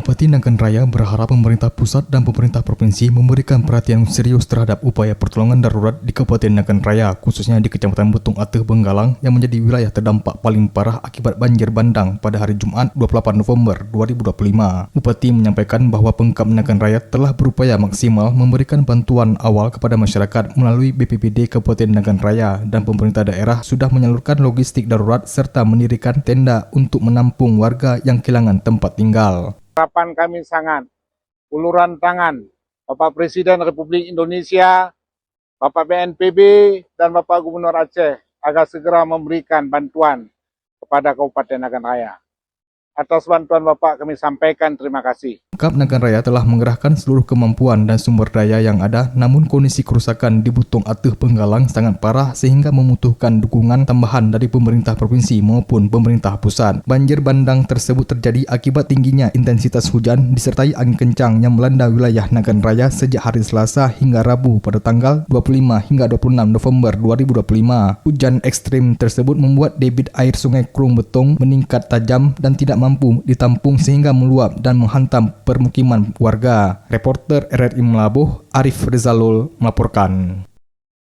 Bupati Nagan Raya berharap pemerintah pusat dan pemerintah provinsi memberikan perhatian serius terhadap upaya pertolongan darurat di Kabupaten Nagan Raya, khususnya di Kecamatan Betung Ateh Benggalang yang menjadi wilayah terdampak paling parah akibat banjir bandang pada hari Jumat 28 November 2025. Bupati menyampaikan bahwa Pemkab Nagan Raya telah berupaya maksimal memberikan bantuan awal kepada masyarakat melalui BPBD Kabupaten Nagan Raya dan pemerintah daerah sudah menyalurkan logistik darurat serta mendirikan tenda untuk menampung warga yang kehilangan tempat tinggal. Harapan kami sangat uluran tangan Bapak Presiden Republik Indonesia, Bapak BNPB, dan Bapak Gubernur Aceh agar segera memberikan bantuan kepada Kabupaten Nagan Raya. Atas bantuan Bapak kami sampaikan terima kasih. Pemkab Nagan Raya telah mengerahkan seluruh kemampuan dan sumber daya yang ada, namun kondisi kerusakan di Betung Ateh Benggalang sangat parah sehingga membutuhkan dukungan tambahan dari pemerintah provinsi maupun pemerintah pusat. Banjir bandang tersebut terjadi akibat tingginya intensitas hujan disertai angin kencang yang melanda wilayah Nagan Raya sejak hari Selasa hingga Rabu pada tanggal 25 hingga 26 November 2025. Hujan ekstrim tersebut membuat debit air Sungai Krung Betong meningkat tajam dan tidak mampu ditampung sehingga meluap dan menghantam permukiman warga. Reporter RRI Melabuh, Arif Rizalul melaporkan.